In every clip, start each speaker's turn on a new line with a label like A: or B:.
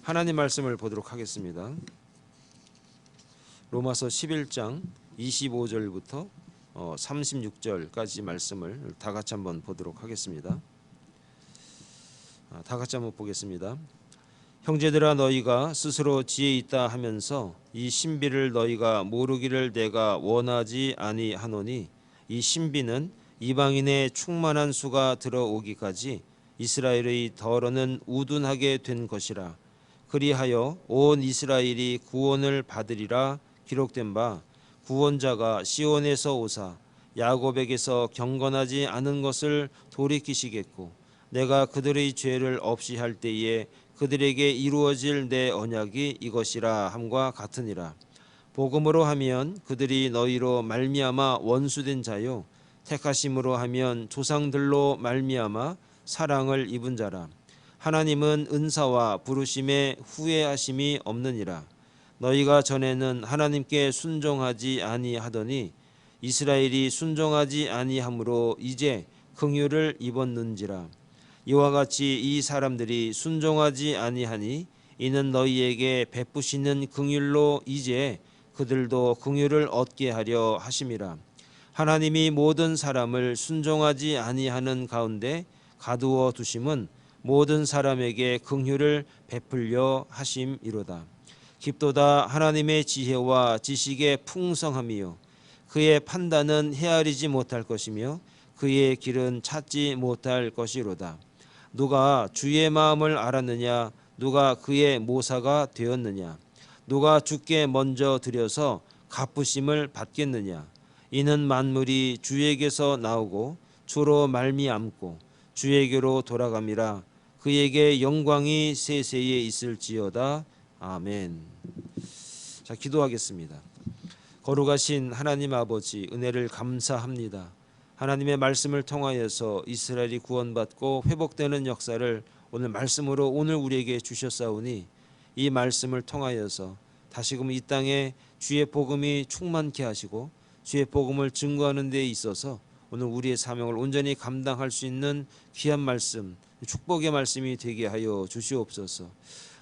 A: 하나님 말씀을 보도록 하겠습니다. 로마서 11장 25절부터 36절까지 말씀을 다 같이 한번 보도록 하겠습니다. 다 같이 한번 보겠습니다. 형제들아, 너희가 스스로 지혜 있다 하면서 이 신비를 너희가 모르기를 내가 원하지 아니하노니, 이 신비는 이방인의 충만한 수가 들어오기까지 이스라엘의 덜어는 우둔하게 된 것이라. 그리하여 온 이스라엘이 구원을 받으리라 기록된 바, 구원자가 시온에서 오사 야곱에게서 경건하지 않은 것을 돌이키시겠고, 내가 그들의 죄를 없이 할 때에 그들에게 이루어질 내 언약이 이것이라 함과 같으니라. 복음으로 하면 그들이 너희로 말미암아 원수된 자요, 택하심으로 하면 조상들로 말미암아 사랑을 입은 자라. 하나님은 은사와 부르심에 후회하심이 없느니라. 너희가 전에는 하나님께 순종하지 아니하더니 이스라엘이 순종하지 아니하므로 이제 긍휼을 입었는지라. 이와 같이 이 사람들이 순종하지 아니하니 이는 너희에게 베푸시는 긍휼로 이제 그들도 긍휼을 얻게 하려 하심이라. 하나님이 모든 사람을 순종하지 아니하는 가운데 가두어 두심은 모든 사람에게 긍휼을 베풀려 하심이로다. 깊도다 하나님의 지혜와 지식의 풍성함이요, 그의 판단은 헤아리지 못할 것이며 그의 길은 찾지 못할 것이로다. 누가 주의 마음을 알았느냐? 누가 그의 모사가 되었느냐? 누가 주께 먼저 드려서 갚으심을 받겠느냐? 이는 만물이 주에게서 나오고 주로 말미암고 주에게로 돌아감이라. 그에게 영광이 세세에 있을지어다. 아멘. 자, 기도하겠습니다. 거룩하신 하나님 아버지, 은혜를 감사합니다. 하나님의 말씀을 통하여서 이스라엘이 구원받고 회복되는 역사를 오늘 말씀으로 오늘 우리에게 주셨사오니, 이 말씀을 통하여서 다시금 이 땅에 주의 복음이 충만케 하시고 주의 복음을 증거하는 데 있어서 오늘 우리의 사명을 온전히 감당할 수 있는 귀한 말씀, 축복의 말씀이 되게 하여 주시옵소서.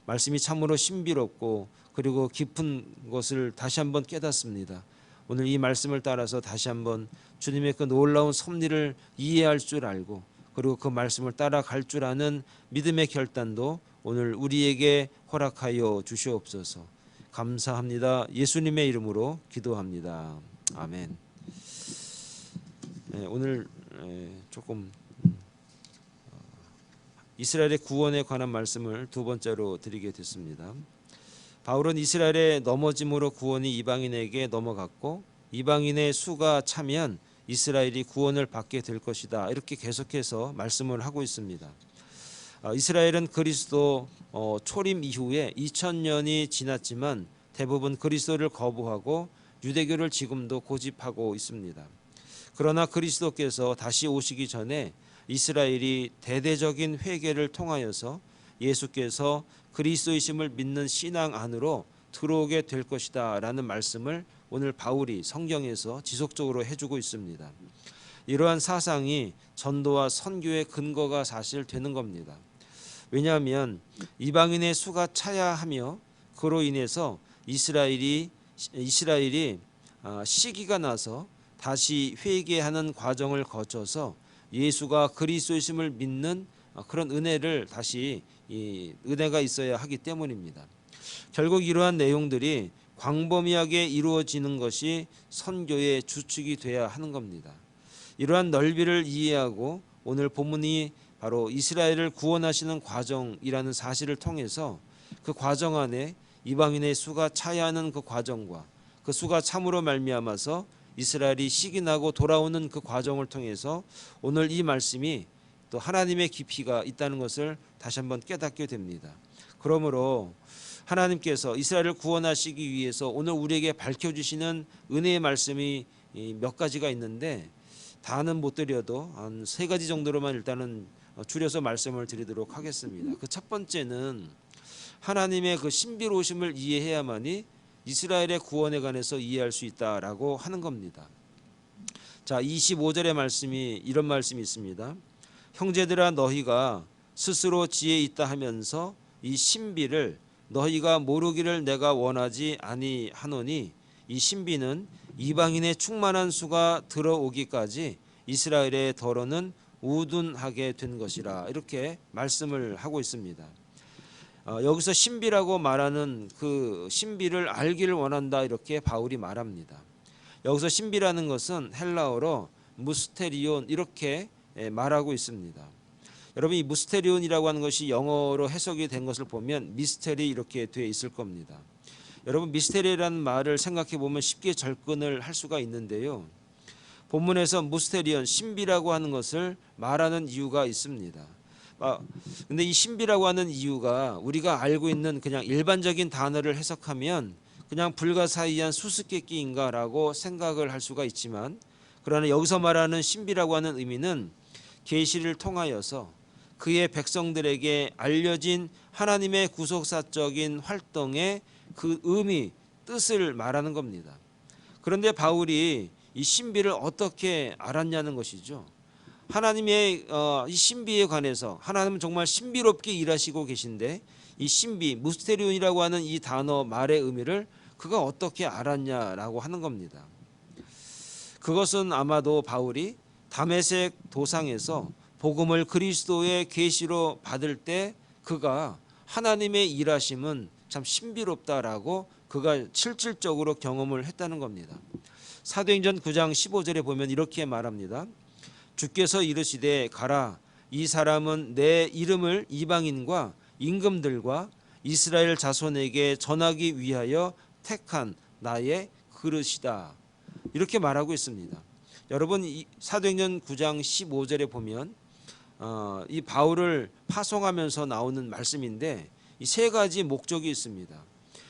A: 말씀이 참으로 신비롭고 그리고 깊은 것을 다시 한번 깨닫습니다. 오늘 이 말씀을 따라서 다시 한번 주님의 그 놀라운 섭리를 이해할 줄 알고, 그리고 그 말씀을 따라갈 줄 아는 믿음의 결단도 오늘 우리에게 허락하여 주시옵소서. 감사합니다. 예수님의 이름으로 기도합니다. 아멘. 오늘 조금 이스라엘의 구원에 관한 말씀을 두 번째로 드리게 됐습니다. 바울은 이스라엘의 넘어짐으로 구원이 이방인에게 넘어갔고 이방인의 수가 차면 이스라엘이 구원을 받게 될 것이다, 이렇게 계속해서 말씀을 하고 있습니다. 이스라엘은 그리스도 초림 이후에 2000년이 지났지만 대부분 그리스도를 거부하고 유대교를 지금도 고집하고 있습니다. 그러나 그리스도께서 다시 오시기 전에 이스라엘이 대대적인 회개를 통하여서 예수께서 그리스도이심을 믿는 신앙 안으로 들어오게 될 것이다 라는 말씀을 오늘 바울이 성경에서 지속적으로 해주고 있습니다. 이러한 사상이 전도와 선교의 근거가 사실 되는 겁니다. 왜냐하면 이방인의 수가 차야 하며 그로 인해서 이스라엘이 시기가 나서 다시 회개하는 과정을 거쳐서 예수가 그리스도이심을 믿는 그런 은혜를 다시 은혜가 있어야 하기 때문입니다. 결국 이러한 내용들이 광범위하게 이루어지는 것이 선교의 주축이 돼야 하는 겁니다. 이러한 넓이를 이해하고 오늘 본문이 바로 이스라엘을 구원하시는 과정이라는 사실을 통해서 그 과정 안에 이방인의 수가 차야 하는 그 과정과 그 수가 참으로 말미암아서 이스라엘이 시기나고 돌아오는 그 과정을 통해서 오늘 이 말씀이 또 하나님의 깊이가 있다는 것을 다시 한번 깨닫게 됩니다. 그러므로 하나님께서 이스라엘을 구원하시기 위해서 오늘 우리에게 밝혀주시는 은혜의 말씀이 몇 가지가 있는데 다는 못 드려도 한 3가지 정도로만 일단은 줄여서 말씀을 드리도록 하겠습니다. 그 첫 번째는 하나님의 그 신비로우심을 이해해야만이 이스라엘의 구원에 관해서 이해할 수 있다라고 하는 겁니다. 자, 25절의 말씀이 이런 말씀이 있습니다. 형제들아 너희가 스스로 지혜 있다 하면서 이 신비를 너희가 모르기를 내가 원하지 아니하노니 이 신비는 이방인의 충만한 수가 들어오기까지 이스라엘의 더러는 우둔하게 된 것이라 이렇게 말씀을 하고 있습니다. 여기서 신비라고 말하는 그 신비를 알기를 원한다 이렇게 바울이 말합니다. 여기서 신비라는 것은 헬라어로 무스테리온 이렇게 말하고 있습니다. 여러분 이 무스테리온이라고 하는 것이 영어로 해석이 된 것을 보면 미스테리 이렇게 되어 있을 겁니다. 여러분 미스테리라는 말을 생각해 보면 쉽게 접근을 할 수가 있는데요. 본문에서 무스테리온 신비라고 하는 것을 말하는 이유가 있습니다. 근데 이 신비라고 하는 이유가 우리가 알고 있는 그냥 일반적인 단어를 해석하면 그냥 불가사의한 수수께끼인가라고 생각을 할 수가 있지만 그러나 여기서 말하는 신비라고 하는 의미는 계시를 통하여서 그의 백성들에게 알려진 하나님의 구속사적인 활동의 그 의미, 뜻을 말하는 겁니다. 그런데 바울이 이 신비를 어떻게 알았냐는 것이죠. 하나님의 이 신비에 관해서 하나님은 정말 신비롭게 일하시고 계신데 이 신비, 무스테리온이라고 하는 이 단어 말의 의미를 그가 어떻게 알았냐라고 하는 겁니다. 그것은 아마도 바울이 다메섹 도상에서 복음을 그리스도의 계시로 받을 때 그가 하나님의 일하심은 참 신비롭다라고 그가 실질적으로 경험을 했다는 겁니다. 사도행전 9장 15절에 보면 이렇게 말합니다. 주께서 이르시되 가라 이 사람은 내 이름을 이방인과 임금들과 이스라엘 자손에게 전하기 위하여 택한 나의 그릇이다. 이렇게 말하고 있습니다. 여러분 이 사도행전 9장 15절에 보면 이 바울을 파송하면서 나오는 말씀인데 이 3가지 목적이 있습니다.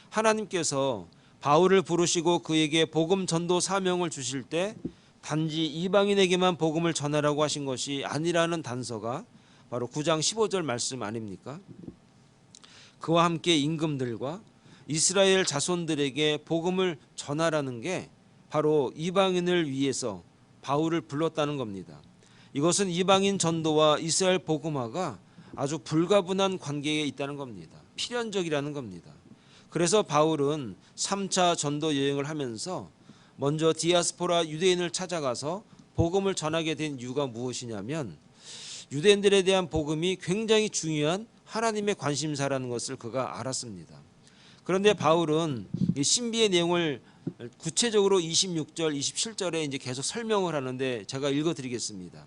A: 하나님께서 바울을 부르시고 그에게 복음 전도 사명을 주실 때 단지 이방인에게만 복음을 전하라고 하신 것이 아니라는 단서가 바로 9장 15절 말씀 아닙니까? 그와 함께 임금들과 이스라엘 자손들에게 복음을 전하라는 게 바로 이방인을 위해서 바울을 불렀다는 겁니다. 이것은 이방인 전도와 이스라엘 복음화가 아주 불가분한 관계에 있다는 겁니다. 필연적이라는 겁니다. 그래서 바울은 3차 전도 여행을 하면서 먼저 디아스포라 유대인을 찾아가서 복음을 전하게 된 이유가 무엇이냐면 유대인들에 대한 복음이 굉장히 중요한 하나님의 관심사라는 것을 그가 알았습니다. 그런데 바울은 이 신비의 내용을 구체적으로 26절, 27절에 이제 계속 설명을 하는데 제가 읽어드리겠습니다.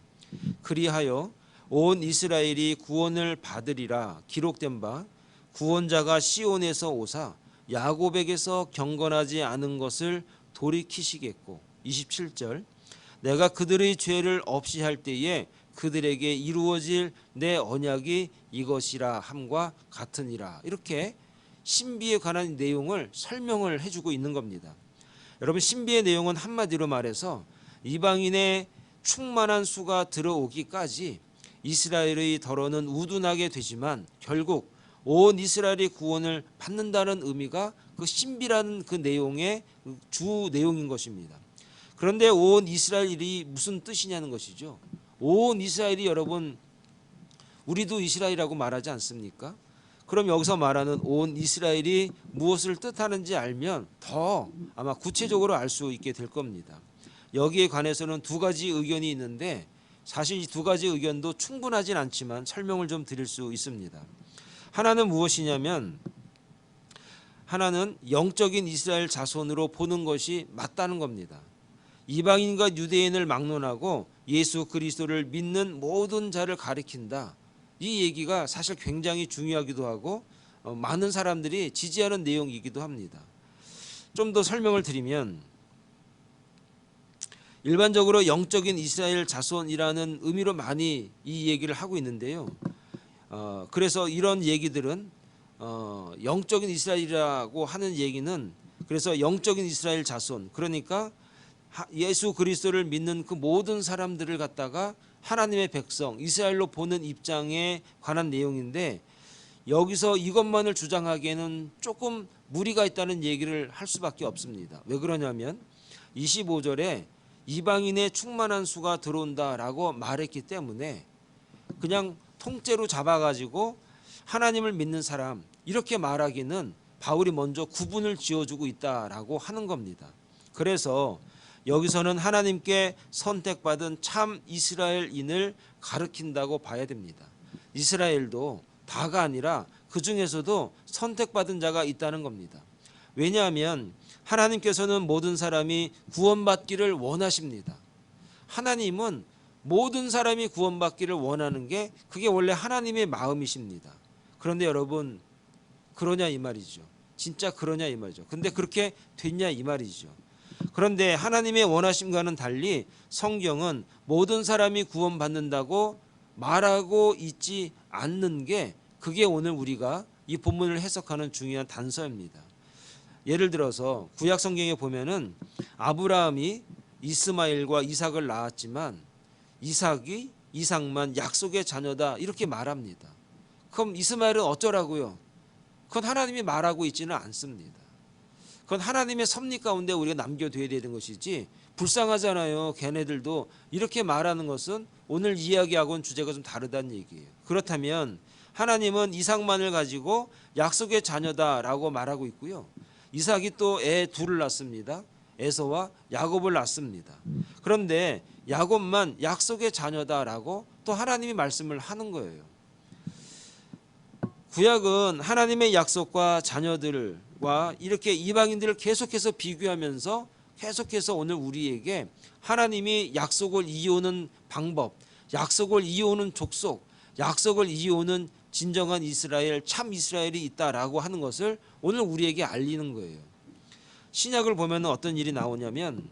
A: 그리하여 온 이스라엘이 구원을 받으리라 기록된 바 구원자가 시온에서 오사 야곱에게서 경건하지 않은 것을 돌이키시겠고 27절 내가 그들의 죄를 없이 할 때에 그들에게 이루어질 내 언약이 이것이라 함과 같으니라. 이렇게 신비에 관한 내용을 설명을 해주고 있는 겁니다. 여러분 신비의 내용은 한마디로 말해서 이방인의 충만한 수가 들어오기까지 이스라엘의 더러는 우둔하게 되지만 결국 온 이스라엘이 구원을 받는다는 의미가 그 신비라는 그 내용의 주 내용인 것입니다. 그런데 온 이스라엘이 무슨 뜻이냐는 것이죠. 온 이스라엘이 여러분 우리도 이스라엘이라고 말하지 않습니까? 그럼 여기서 말하는 온 이스라엘이 무엇을 뜻하는지 알면 더 아마 구체적으로 알 수 있게 될 겁니다. 여기에 관해서는 2가지 의견이 있는데 사실 이 2가지 의견도 충분하진 않지만 설명을 좀 드릴 수 있습니다. 하나는 무엇이냐면 하나는 영적인 이스라엘 자손으로 보는 것이 맞다는 겁니다. 이방인과 유대인을 막론하고 예수 그리스도를 믿는 모든 자를 가리킨다. 이 얘기가 사실 굉장히 중요하기도 하고 많은 사람들이 지지하는 내용이기도 합니다. 좀 더 설명을 드리면 일반적으로 영적인 이스라엘 자손이라는 의미로 많이 이 얘기를 하고 있는데요. 그래서 이런 얘기들은 영적인 이스라엘이라고 하는 얘기는 그래서 영적인 이스라엘 자손, 그러니까 예수 그리스도를 믿는 그 모든 사람들을 갖다가 하나님의 백성 이스라엘로 보는 입장에 관한 내용인데, 여기서 이것만을 주장하기에는 조금 무리가 있다는 얘기를 할 수밖에 없습니다. 왜 그러냐면 25절에 이방인의 충만한 수가 들어온다라고 말했기 때문에 그냥 통째로 잡아가지고 하나님을 믿는 사람 이렇게 말하기는 바울이 먼저 구분을 지어주고 있다라고 하는 겁니다. 그래서 여기서는 하나님께 선택받은 참 이스라엘인을 가리킨다고 봐야 됩니다. 이스라엘도 다가 아니라 그 중에서도 선택받은 자가 있다는 겁니다. 왜냐하면 하나님께서는 모든 사람이 구원받기를 원하십니다. 하나님은 모든 사람이 구원받기를 원하는 게 그게 원래 하나님의 마음이십니다. 그런데 여러분 그러냐 이 말이죠. 진짜 그러냐 이 말이죠. 근데 그렇게 됐냐 이 말이죠. 그런데 하나님의 원하심과는 달리 성경은 모든 사람이 구원받는다고 말하고 있지 않는 게 그게 오늘 우리가 이 본문을 해석하는 중요한 단서입니다. 예를 들어서 구약 성경에 보면은 아브라함이 이스마엘과 이삭을 낳았지만 이삭만 약속의 자녀다 이렇게 말합니다. 그럼 이스마엘은 어쩌라고요? 그건 하나님이 말하고 있지는 않습니다. 그건 하나님의 섭리 가운데 우리가 남겨둬야 되는 것이지, 불쌍하잖아요. 걔네들도 이렇게 말하는 것은 오늘 이야기하고는 주제가 좀 다르다는 얘기예요. 그렇다면 하나님은 이삭만을 가지고 약속의 자녀다라고 말하고 있고요. 이삭이 또 애 둘을 낳습니다. 에서와 야곱을 낳습니다. 그런데 야곱만 약속의 자녀다라고 또 하나님이 말씀을 하는 거예요. 구약은 하나님의 약속과 자녀들과 이렇게 이방인들을 계속해서 비교하면서 계속해서 오늘 우리에게 하나님이 약속을 이어오는 방법, 약속을 이어오는 족속, 약속을 이어오는 진정한 이스라엘, 참 이스라엘이 있다라고 하는 것을 오늘 우리에게 알리는 거예요. 신약을 보면 어떤 일이 나오냐면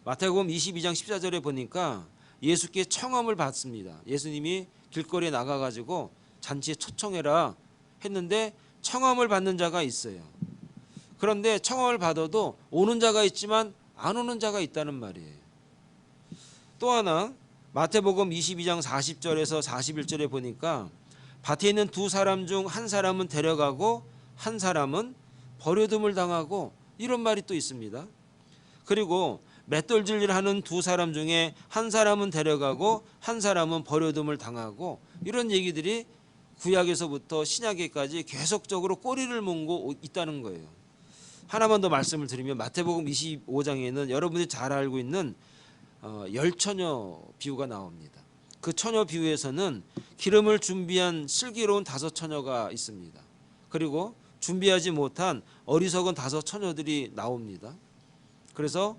A: 마태복음 22장 14절에 보니까 예수께 청함을 받습니다. 예수님이 길거리에 나가가지고 잔치에 초청해라 했는데 청함을 받는 자가 있어요. 그런데 청함을 받아도 오는 자가 있지만 안 오는 자가 있다는 말이에요. 또 하나 마태복음 22장 40절에서 41절에 보니까 밭에 있는 두 사람 중 한 사람은 데려가고 한 사람은 버려둠을 당하고 이런 말이 또 있습니다. 그리고 맷돌질을 하는 두 사람 중에 한 사람은 데려가고 한 사람은 버려둠을 당하고 이런 얘기들이 구약에서부터 신약에까지 계속적으로 꼬리를 문고 있다는 거예요. 하나만 더 말씀을 드리면 마태복음 25장에는 여러분이 잘 알고 있는 열처녀 비유가 나옵니다. 그 처녀 비유에서는 기름을 준비한 슬기로운 5처녀가 있습니다. 그리고 준비하지 못한 어리석은 5처녀들이 나옵니다. 그래서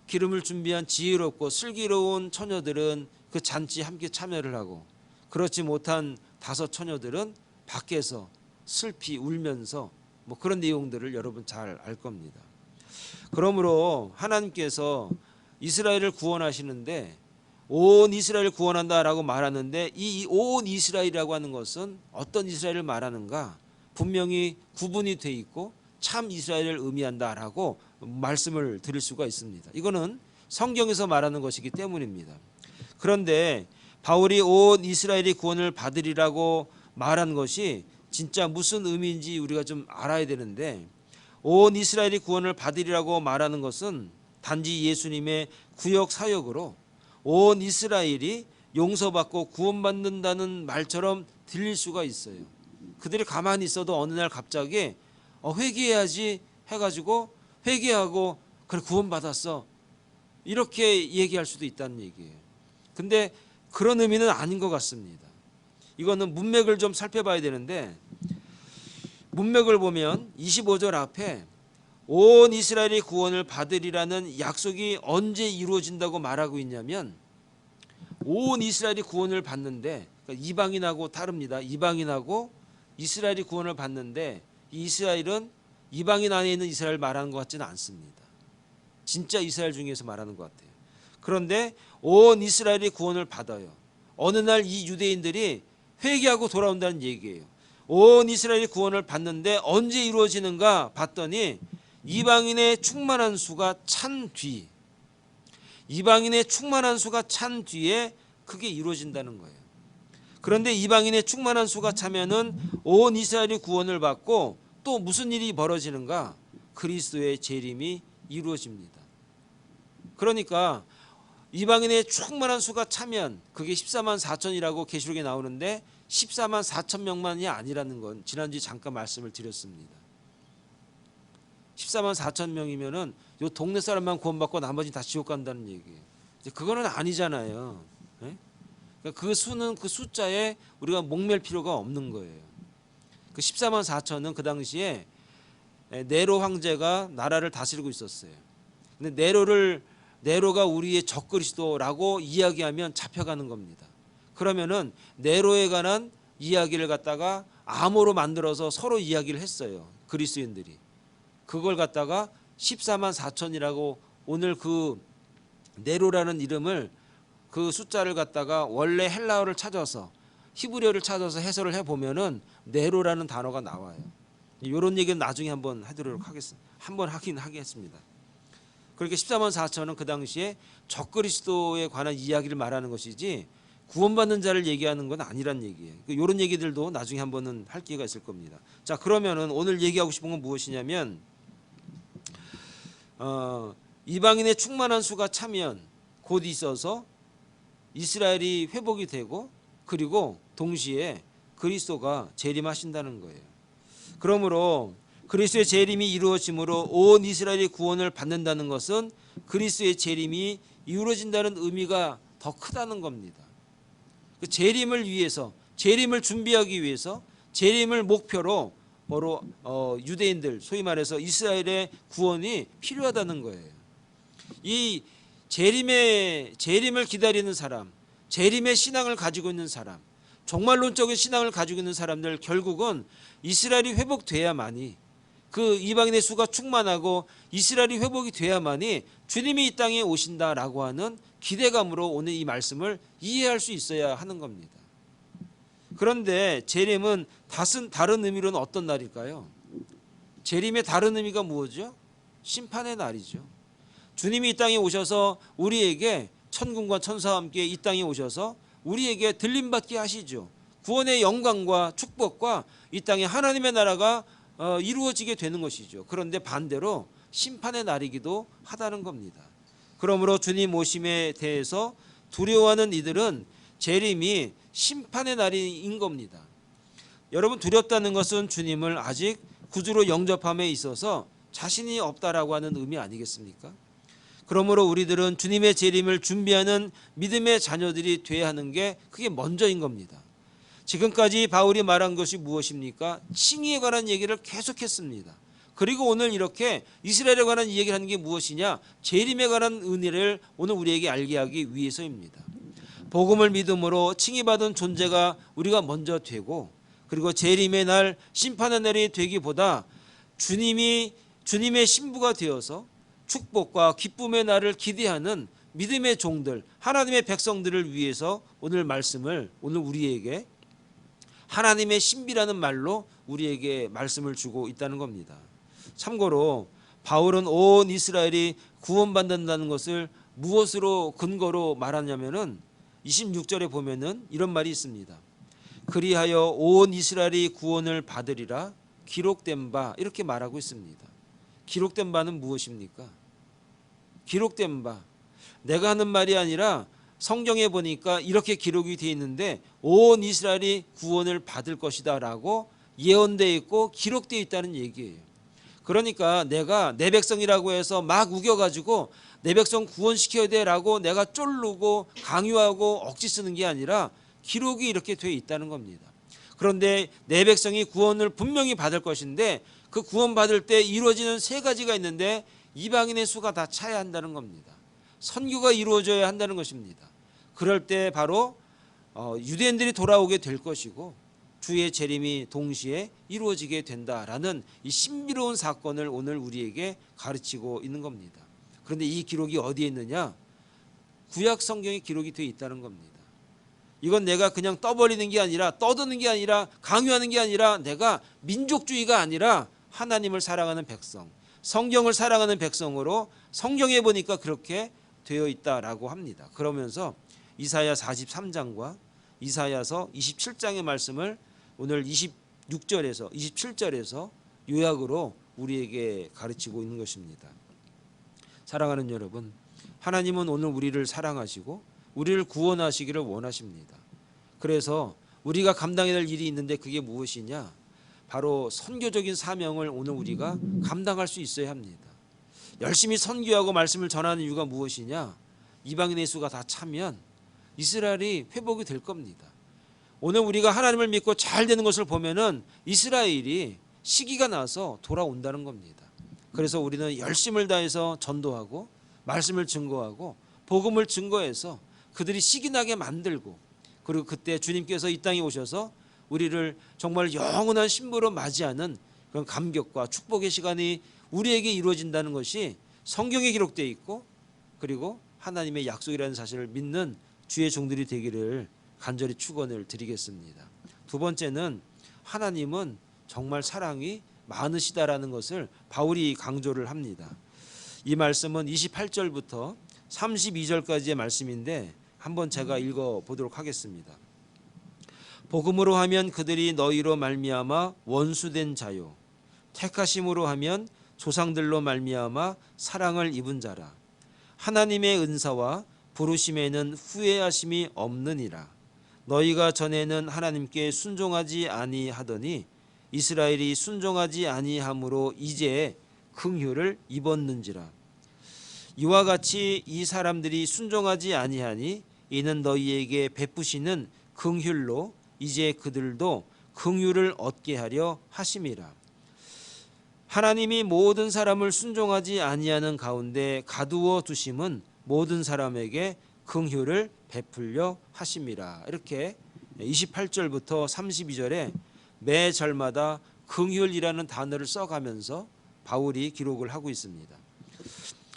A: 기름을 준비한 지혜롭고 슬기로운 처녀들은 그 잔치에 함께 참여를 하고, 그렇지 못한 5처녀들은 밖에서 슬피 울면서 뭐 그런 내용들을 여러분 잘 알 겁니다. 그러므로 하나님께서 이스라엘을 구원하시는데 온 이스라엘을 구원한다라고 말하는데 이 온 이스라엘이라고 하는 것은 어떤 이스라엘을 말하는가? 분명히 구분이 돼 있고 참 이스라엘을 의미한다라고 말씀을 드릴 수가 있습니다. 이거는 성경에서 말하는 것이기 때문입니다. 그런데 바울이 온 이스라엘이 구원을 받으리라고 말한 것이 진짜 무슨 의미인지 우리가 좀 알아야 되는데, 온 이스라엘이 구원을 받으리라고 말하는 것은 단지 예수님의 구역 사역으로 온 이스라엘이 용서받고 구원받는다는 말처럼 들릴 수가 있어요. 그들이 가만히 있어도 어느 날 갑자기 회개해야지 해가지고 회개하고 그래 구원받았어 이렇게 얘기할 수도 있다는 얘기예요. 근데 그런 의미는 아닌 것 같습니다. 이거는 문맥을 좀 살펴봐야 되는데, 문맥을 보면 25절 앞에 온 이스라엘이 구원을 받으리라는 약속이 언제 이루어진다고 말하고 있냐면, 온 이스라엘이 구원을 받는데, 그러니까 이방인하고 다릅니다. 이방인하고 이스라엘이 구원을 받는데 이 이스라엘은 이방인 안에 있는 이스라엘 말하는 것 같지는 않습니다. 진짜 이스라엘 중에서 말하는 것 같아요. 그런데 온 이스라엘이 구원을 받아요. 어느 날 이 유대인들이 회개하고 돌아온다는 얘기예요. 온 이스라엘이 구원을 받는데 언제 이루어지는가 봤더니 이방인의 충만한 수가 찬 뒤, 이방인의 충만한 수가 찬 뒤에 그게 이루어진다는 거예요. 그런데 이방인의 충만한 수가 차면은 온 이스라엘이 구원을 받고 또 무슨 일이 벌어지는가? 그리스도의 재림이 이루어집니다. 그러니까 이방인의 충만한 수가 차면 그게 14만 4천이라고 계시록에 나오는데 14만 4천 명만이 아니라는 건 지난주에 잠깐 말씀을 드렸습니다. 14만 4천 명이면은 요 동네 사람만 구원받고 나머지 다 지옥 간다는 얘기예요. 그거는 아니잖아요. 네? 그러니까 그 수는 그 숫자에 우리가 목맬 필요가 없는 거예요. 그 14만 4천은 그 당시에 네로 황제가 나라를 다스리고 있었어요. 근데 네로가 우리의 적그리스도라고 이야기하면 잡혀가는 겁니다. 그러면은 네로에 관한 이야기를 갖다가 암호로 만들어서 서로 이야기를 했어요. 그리스도인들이. 그걸 갖다가 14만 4천이라고 오늘 그 네로라는 이름을 그 숫자를 갖다가 원래 헬라어를 찾아서 히브리어를 찾아서 해설을 해보면은 네로라는 단어가 나와요. 이런 얘기는 나중에 한번 하도록 하겠습니다. 한번 하긴 하겠습니다. 그렇게 14만 4천은 그 당시에 적그리스도에 관한 이야기를 말하는 것이지 구원받는 자를 얘기하는 건 아니란 얘기예요. 이런 얘기들도 나중에 한번은 할 기회가 있을 겁니다. 자, 그러면은 오늘 얘기하고 싶은 건 무엇이냐면 이방인의 충만한 수가 차면 곧 있어서 이스라엘이 회복이 되고 그리고 동시에 그리스도가 재림하신다는 거예요. 그러므로 그리스도의 재림이 이루어짐으로 온 이스라엘이 구원을 받는다는 것은 그리스도의 재림이 이루어진다는 의미가 더 크다는 겁니다. 그 재림을 위해서, 재림을 준비하기 위해서, 재림을 목표로 바로 유대인들, 소위 말해서 이스라엘의 구원이 필요하다는 거예요. 이 재림을 기다리는 사람, 재림의 신앙을 가지고 있는 사람, 종말론적인 신앙을 가지고 있는 사람들, 결국은 이스라엘이 회복돼야만이, 그 이방인의 수가 충만하고 이스라엘이 회복이 돼야만이 주님이 이 땅에 오신다라고 하는 기대감으로 오늘 이 말씀을 이해할 수 있어야 하는 겁니다. 그런데 재림은 다른 의미로는 어떤 날일까요? 재림의 다른 의미가 무엇이죠? 심판의 날이죠. 주님이 이 땅에 오셔서 우리에게 천군과 천사와 함께 이 땅에 오셔서 우리에게 들림받게 하시죠. 구원의 영광과 축복과 이 땅에 하나님의 나라가 이루어지게 되는 것이죠. 그런데 반대로 심판의 날이기도 하다는 겁니다. 그러므로 주님 오심에 대해서 두려워하는 이들은 재림이 심판의 날인 겁니다. 여러분, 두렵다는 것은 주님을 아직 구주로 영접함에 있어서 자신이 없다라고 하는 의미 아니겠습니까? 그러므로 우리들은 주님의 재림을 준비하는 믿음의 자녀들이 되어야 하는 게 그게 먼저인 겁니다. 지금까지 바울이 말한 것이 무엇입니까? 칭의에 관한 얘기를 계속했습니다. 그리고 오늘 이렇게 이스라엘에 관한 얘기를 하는 게 무엇이냐? 재림에 관한 은혜를 오늘 우리에게 알게 하기 위해서입니다. 복음을 믿음으로 칭의받은 존재가 우리가 먼저 되고, 그리고 재림의 날, 심판의 날이 되기보다 주님의 신부가 되어서 축복과 기쁨의 날을 기대하는 믿음의 종들, 하나님의 백성들을 위해서 오늘 말씀을, 오늘 우리에게 하나님의 신비라는 말로 우리에게 말씀을 주고 있다는 겁니다. 참고로 바울은 온 이스라엘이 구원받는다는 것을 무엇으로 근거로 말하냐면은 26절에 보면은 이런 말이 있습니다. 그리하여 온 이스라엘이 구원을 받으리라 기록된 바, 이렇게 말하고 있습니다. 기록된 바는 무엇입니까? 기록된 바, 내가 하는 말이 아니라 성경에 보니까 이렇게 기록이 되어 있는데 온 이스라엘이 구원을 받을 것이다 라고 예언되어 있고 기록되어 있다는 얘기예요. 그러니까 내가 내 백성이라고 해서 막 우겨가지고 내 백성 구원시켜야 돼라고 내가 쫄르고 강요하고 억지 쓰는 게 아니라 기록이 이렇게 되어 있다는 겁니다. 그런데 내 백성이 구원을 분명히 받을 것인데 그 구원받을 때 이루어지는 세 가지가 있는데 이방인의 수가 다 차야 한다는 겁니다. 선교가 이루어져야 한다는 것입니다. 그럴 때 바로 유대인들이 돌아오게 될 것이고 주의 재림이 동시에 이루어지게 된다라는 이 신비로운 사건을 오늘 우리에게 가르치고 있는 겁니다. 그런데 이 기록이 어디에 있느냐? 구약 성경에 기록이 되어 있다는 겁니다. 이건 내가 그냥 떠버리는 게 아니라, 떠드는 게 아니라, 강요하는 게 아니라, 내가 민족주의가 아니라 하나님을 사랑하는 백성, 성경을 사랑하는 백성으로 성경에 보니까 그렇게 되어 있다라고 합니다. 그러면서 이사야 43장과 이사야서 27장의 말씀을 오늘 26절에서 27절에서 요약으로 우리에게 가르치고 있는 것입니다. 사랑하는 여러분, 하나님은 오늘 우리를 사랑하시고 우리를 구원하시기를 원하십니다. 그래서 우리가 감당해야 될 일이 있는데 그게 무엇이냐? 바로 선교적인 사명을 오늘 우리가 감당할 수 있어야 합니다. 열심히 선교하고 말씀을 전하는 이유가 무엇이냐? 이방인의 수가 다 차면 이스라엘이 회복이 될 겁니다. 오늘 우리가 하나님을 믿고 잘 되는 것을 보면은 이스라엘이 시기가 나서 돌아온다는 겁니다. 그래서 우리는 열심을 다해서 전도하고 말씀을 증거하고 복음을 증거해서 그들이 시기나게 만들고, 그리고 그때 주님께서 이 땅에 오셔서 우리를 정말 영원한 신부로 맞이하는 그런 감격과 축복의 시간이 우리에게 이루어진다는 것이 성경에 기록되어 있고, 그리고 하나님의 약속이라는 사실을 믿는 주의 종들이 되기를 간절히 축원을 드리겠습니다. 두 번째는 하나님은 정말 사랑이 많으시다라는 것을 바울이 강조를 합니다. 이 말씀은 28절부터 32절까지의 말씀인데 한번 제가 읽어보도록 하겠습니다. 복음으로 하면 그들이 너희로 말미암아 원수된 자요, 택하심으로 하면 조상들로 말미암아 사랑을 입은 자라. 하나님의 은사와 부르심에는 후회하심이 없느니라. 너희가 전에는 하나님께 순종하지 아니하더니 이스라엘이 순종하지 아니함으로 이제 긍휼을 입었는지라. 이와 같이 이 사람들이 순종하지 아니하니 이는 너희에게 베푸시는 긍휼로 이제 그들도 긍휼을 얻게 하려 하심이라. 하나님이 모든 사람을 순종하지 아니하는 가운데 가두어 두심은 모든 사람에게 긍휼을 베풀려 하심이라. 이렇게 28절부터 32절에 매 절마다 긍휼이라는 단어를 써가면서 바울이 기록을 하고 있습니다.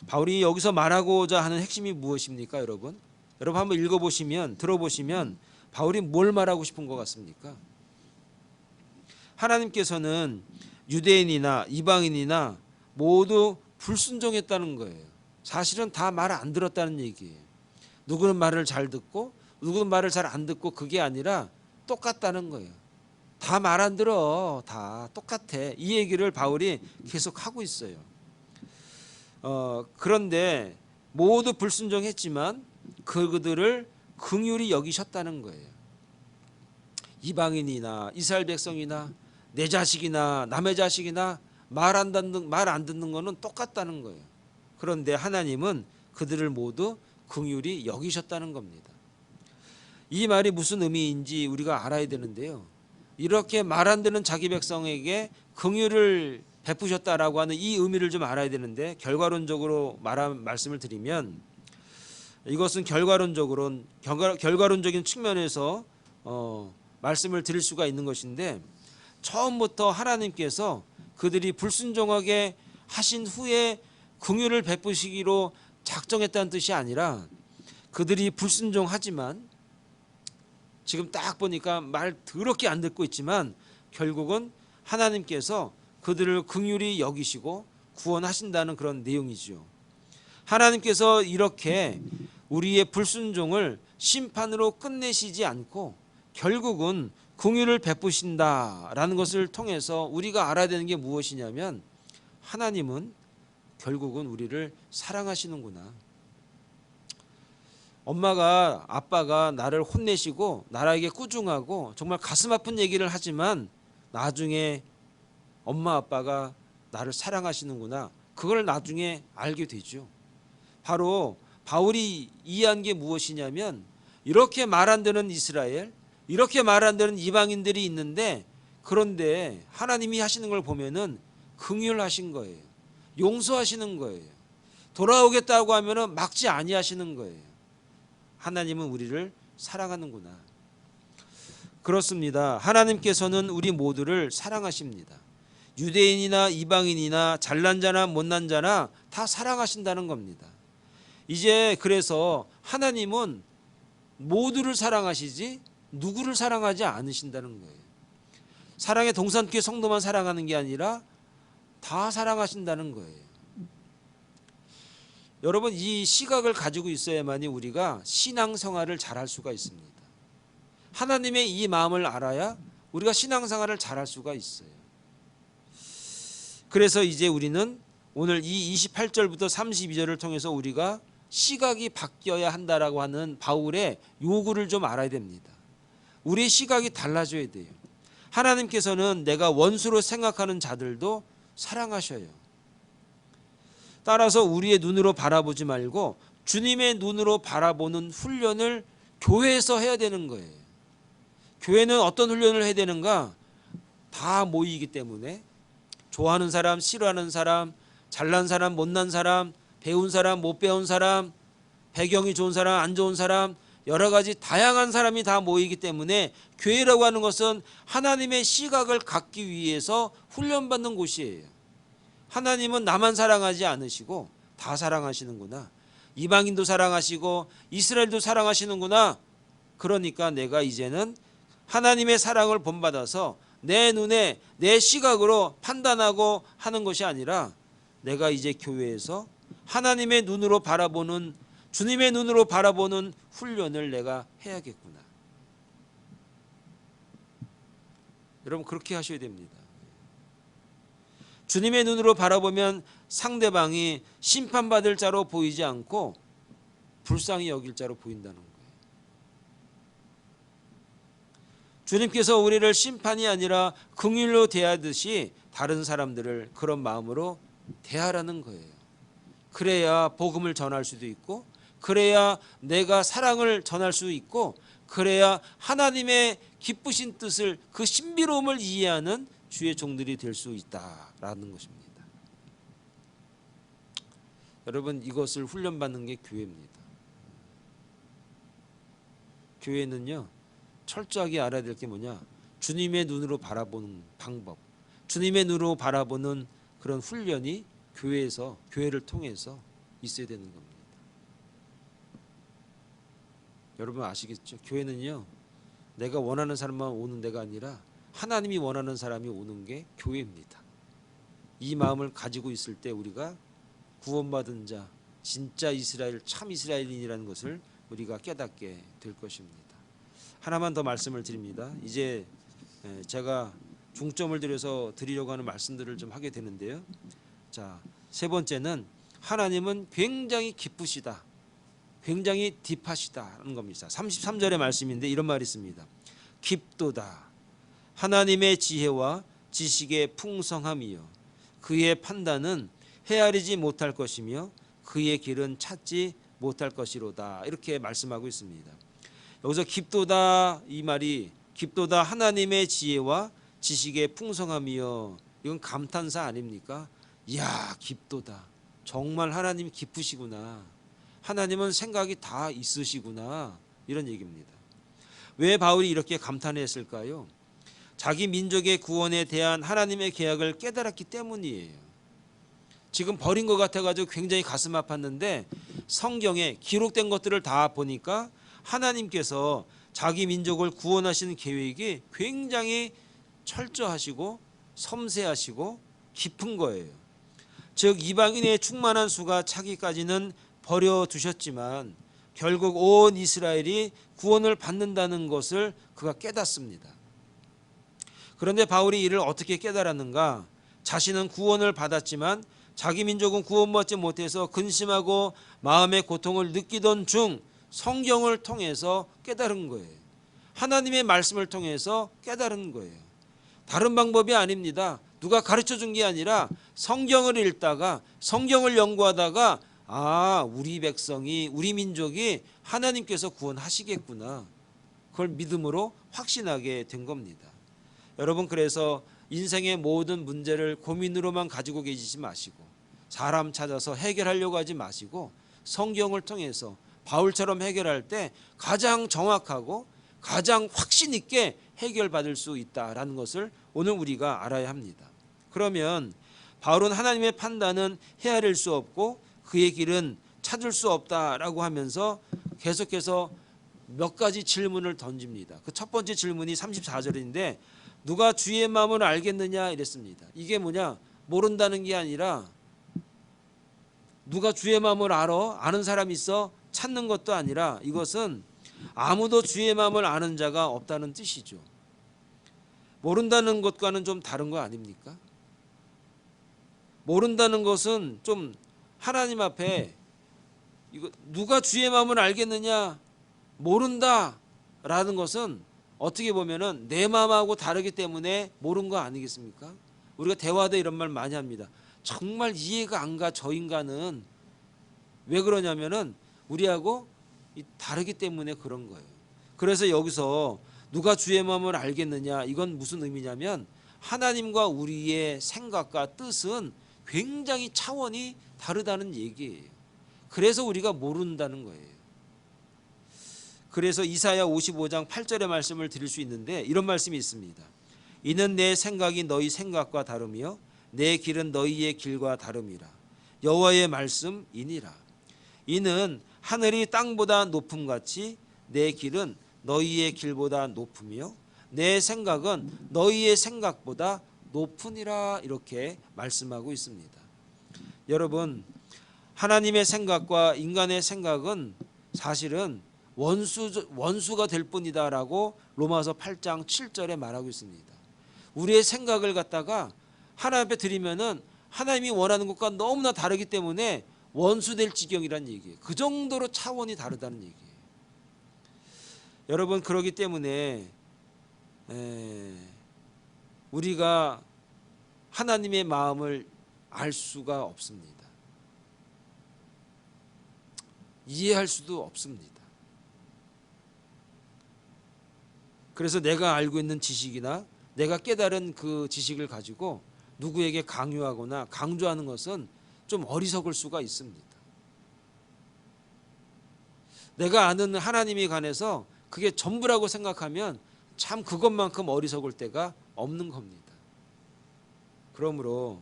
A: 바울이 여기서 말하고자 하는 핵심이 무엇입니까, 여러분? 여러분 한번 읽어보시면, 들어보시면 바울이 뭘 말하고 싶은 것 같습니까? 하나님께서는 유대인이나 이방인이나 모두 불순종했다는 거예요. 사실은 다 말 안 들었다는 얘기예요. 누구는 말을 잘 듣고 누구는 말을 잘 안 듣고, 그게 아니라 똑같다는 거예요. 다 말 안 들어. 다 똑같아. 이 얘기를 바울이 계속 하고 있어요. 그런데 모두 불순종했지만 그들을 긍휼히 여기셨다는 거예요. 이방인이나 이스라엘 백성이나 내 자식이나 남의 자식이나 말 안 듣는 거는 똑같다는 거예요. 그런데 하나님은 그들을 모두 긍휼히 여기셨다는 겁니다. 이 말이 무슨 의미인지 우리가 알아야 되는데요. 이렇게 말 안 듣는 자기 백성에게 긍휼을 베푸셨다라고 하는 이 의미를 좀 알아야 되는데, 결과론적으로 말씀을 드리면 이것은 결과론적인 측면에서 말씀을 드릴 수가 있는 것인데, 처음부터 하나님께서 그들이 불순종하게 하신 후에 긍휼을 베푸시기로 작정했다는 뜻이 아니라, 그들이 불순종하지만 지금 딱 보니까 말 더럽게 안 듣고 있지만 결국은 하나님께서 그들을 긍휼히 여기시고 구원하신다는 그런 내용이죠. 하나님께서 이렇게 우리의 불순종을 심판으로 끝내시지 않고 결국은 긍휼을 베푸신다라는 것을 통해서 우리가 알아야 되는 게 무엇이냐면, 하나님은 결국은 우리를 사랑하시는구나. 엄마가, 아빠가 나를 혼내시고 나에게 꾸중하고 정말 가슴 아픈 얘기를 하지만 나중에 엄마 아빠가 나를 사랑하시는구나, 그걸 나중에 알게 되죠. 바로 바울이 이해한 게 무엇이냐면, 이렇게 말 안 듣는 이스라엘, 이렇게 말 안 듣는 이방인들이 있는데, 그런데 하나님이 하시는 걸 보면은 긍휼하신 거예요. 용서하시는 거예요. 돌아오겠다고 하면은 막지 아니하시는 거예요. 하나님은 우리를 사랑하는구나. 그렇습니다. 하나님께서는 우리 모두를 사랑하십니다. 유대인이나 이방인이나 잘난 자나 못난 자나 다 사랑하신다는 겁니다. 이제 그래서 하나님은 모두를 사랑하시지 누구를 사랑하지 않으신다는 거예요. 사랑의 동산교회 성도만 사랑하는 게 아니라 다 사랑하신다는 거예요. 여러분, 이 시각을 가지고 있어야만이 우리가 신앙생활을 잘할 수가 있습니다. 하나님의 이 마음을 알아야 우리가 신앙생활을 잘할 수가 있어요. 그래서 이제 우리는 오늘 이 28절부터 32절을 통해서 우리가 시각이 바뀌어야 한다라고 하는 바울의 요구를 좀 알아야 됩니다. 우리의 시각이 달라져야 돼요. 하나님께서는 내가 원수로 생각하는 자들도 사랑하셔요. 따라서 우리의 눈으로 바라보지 말고 주님의 눈으로 바라보는 훈련을 교회에서 해야 되는 거예요. 교회는 어떤 훈련을 해야 되는가? 다 모이기 때문에 좋아하는 사람, 싫어하는 사람, 잘난 사람, 못난 사람, 배운 사람, 못 배운 사람, 배경이 좋은 사람, 안 좋은 사람, 여러 가지 다양한 사람이 다 모이기 때문에 교회라고 하는 것은 하나님의 시각을 갖기 위해서 훈련받는 곳이에요. 하나님은 나만 사랑하지 않으시고 다 사랑하시는구나. 이방인도 사랑하시고 이스라엘도 사랑하시는구나. 그러니까 내가 이제는 하나님의 사랑을 본받아서 내 눈에 내 시각으로 판단하고 하는 것이 아니라 내가 이제 교회에서 하나님의 눈으로 바라보는, 주님의 눈으로 바라보는 훈련을 내가 해야겠구나. 여러분, 그렇게 하셔야 됩니다. 주님의 눈으로 바라보면 상대방이 심판받을 자로 보이지 않고 불쌍히 여길 자로 보인다는 거예요. 주님께서 우리를 심판이 아니라 긍휼로 대하듯이 다른 사람들을 그런 마음으로 대하라는 거예요. 그래야 복음을 전할 수도 있고, 그래야 내가 사랑을 전할 수 있고, 그래야 하나님의 기쁘신 뜻을, 그 신비로움을 이해하는 주의 종들이 될 수 있다라는 것입니다. 여러분, 이것을 훈련받는 게 교회입니다. 교회는요, 철저하게 알아야 될 게 뭐냐? 주님의 눈으로 바라보는 방법, 주님의 눈으로 바라보는 그런 훈련이 교회에서, 교회를 통해서 있어야 되는 겁니다. 여러분 아시겠죠? 교회는요, 내가 원하는 사람만 오는 데가 아니라 하나님이 원하는 사람이 오는 게 교회입니다. 이 마음을 가지고 있을 때 우리가 구원받은 자, 진짜 이스라엘, 참 이스라엘인이라는 것을 우리가 깨닫게 될 것입니다. 하나만 더 말씀을 드립니다. 이제 제가 중점을 들여서 드리려고 하는 말씀들을 좀 하게 되는데요. 자, 세 번째는 하나님은 굉장히 기쁘시다, 굉장히 딥하시다는 겁니다. 33절의 말씀인데 이런 말이 있습니다. 깊도다. 하나님의 지혜와 지식의 풍성함이요, 그의 판단은 헤아리지 못할 것이며 그의 길은 찾지 못할 것이로다. 이렇게 말씀하고 있습니다. 여기서 깊도다, 이 말이 깊도다 하나님의 지혜와 지식의 풍성함이요, 이건 감탄사 아닙니까? 이야, 깊도다. 정말 하나님이 깊으시구나. 하나님은 생각이 다 있으시구나. 이런 얘기입니다. 왜 바울이 이렇게 감탄했을까요? 자기 민족의 구원에 대한 하나님의 계약을 깨달았기 때문이에요. 지금 버린 것 같아가지고 굉장히 가슴 아팠는데 성경에 기록된 것들을 다 보니까 하나님께서 자기 민족을 구원하시는 계획이 굉장히 철저하시고 섬세하시고 깊은 거예요. 즉 이방인의 충만한 수가 차기까지는 버려두셨지만 결국 온 이스라엘이 구원을 받는다는 것을 그가 깨닫습니다. 그런데 바울이 이를 어떻게 깨달았는가? 자신은 구원을 받았지만 자기 민족은 구원받지 못해서 근심하고 마음의 고통을 느끼던 중 성경을 통해서 깨달은 거예요. 하나님의 말씀을 통해서 깨달은 거예요. 다른 방법이 아닙니다. 누가 가르쳐 준 게 아니라 성경을 읽다가, 성경을 연구하다가, 아, 우리 백성이, 우리 민족이 하나님께서 구원하시겠구나, 그걸 믿음으로 확신하게 된 겁니다. 여러분, 그래서 인생의 모든 문제를 고민으로만 가지고 계시지 마시고, 사람 찾아서 해결하려고 하지 마시고, 성경을 통해서 바울처럼 해결할 때 가장 정확하고 가장 확신 있게 해결받을 수 있다라는 것을 오늘 우리가 알아야 합니다. 그러면 바울은 하나님의 판단은 헤아릴 수 없고 그의 길은 찾을 수 없다라고 하면서 계속해서 몇 가지 질문을 던집니다. 그 첫 번째 질문이 34절인데 누가 주의 마음을 알겠느냐 이랬습니다. 이게 뭐냐? 모른다는 게 아니라 누가 주의 마음을 알아? 아는 사람이 있어? 찾는 것도 아니라 이것은 아무도 주의 마음을 아는 자가 없다는 뜻이죠. 모른다는 것과는 좀 다른 거 아닙니까? 모른다는 것은 좀 하나님 앞에 이거 누가 주의 마음을 알겠느냐? 모른다라는 것은 어떻게 보면은 내 마음하고 다르기 때문에 모른 거 아니겠습니까? 우리가 대화도 이런 말 많이 합니다. 정말 이해가 안 가. 저 인간은 왜 그러냐면은 우리하고 다르기 때문에 그런 거예요. 그래서 여기서 누가 주의 마음을 알겠느냐, 이건 무슨 의미냐면 하나님과 우리의 생각과 뜻은 굉장히 차원이 다르다는 얘기예요. 그래서 우리가 모른다는 거예요. 그래서 이사야 55장 8절의 말씀을 드릴 수 있는데 이런 말씀이 있습니다. 이는 내 생각이 너희 생각과 다르며 내 길은 너희의 길과 다름이라. 여호와의 말씀이니라. 이는 하늘이 땅보다 높음같이 내 길은 너희의 길보다 높으며 내 생각은 너희의 생각보다 높으니라. 이렇게 말씀하고 있습니다. 여러분, 하나님의 생각과 인간의 생각은 사실은 원수가 될 뿐이다라고 로마서 8장 7절에 말하고 있습니다. 우리의 생각을 갖다가 하나님 앞에 드리면은 하나님이 원하는 것과 너무나 다르기 때문에 원수 될 지경이란 얘기예요. 그 정도로 차원이 다르다는 얘기예요. 여러분, 그러기 때문에 우리가 하나님의 마음을 알 수가 없습니다. 이해할 수도 없습니다. 그래서 내가 알고 있는 지식이나 내가 깨달은 그 지식을 가지고 누구에게 강요하거나 강조하는 것은 좀 어리석을 수가 있습니다. 내가 아는 하나님에 관해서 그게 전부라고 생각하면 참 그것만큼 어리석을 때가 없는 겁니다. 그러므로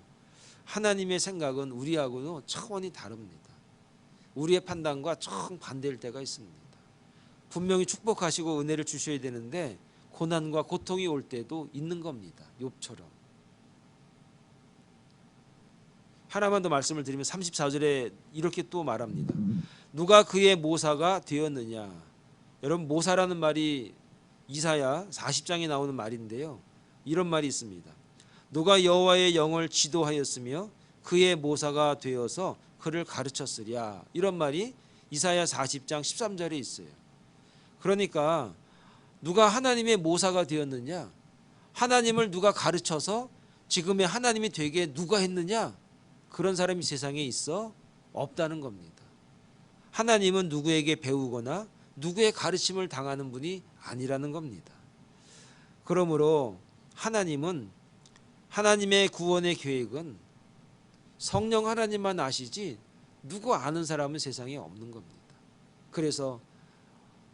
A: 하나님의 생각은 우리하고는 차원이 다릅니다. 우리의 판단과 정반대일 때가 있습니다. 분명히 축복하시고 은혜를 주셔야 되는데 고난과 고통이 올 때도 있는 겁니다. 욥처럼. 하나만 더 말씀을 드리면 34절에 이렇게 또 말합니다. 누가 그의 모사가 되었느냐. 여러분, 모사라는 말이 이사야 40장에 나오는 말인데요. 이런 말이 있습니다. 누가 여호와의 영을 지도하였으며 그의 모사가 되어서 그를 가르쳤으랴. 이런 말이 이사야 40장 13절에 있어요. 그러니까 누가 하나님의 모사가 되었느냐? 하나님을 누가 가르쳐서 지금의 하나님이 되게 누가 했느냐? 그런 사람이 세상에 있어? 없다는 겁니다. 하나님은 누구에게 배우거나 누구의 가르침을 당하는 분이 아니라는 겁니다. 그러므로 하나님은 하나님의 구원의 계획은 성령 하나님만 아시지 누구 아는 사람은 세상에 없는 겁니다. 그래서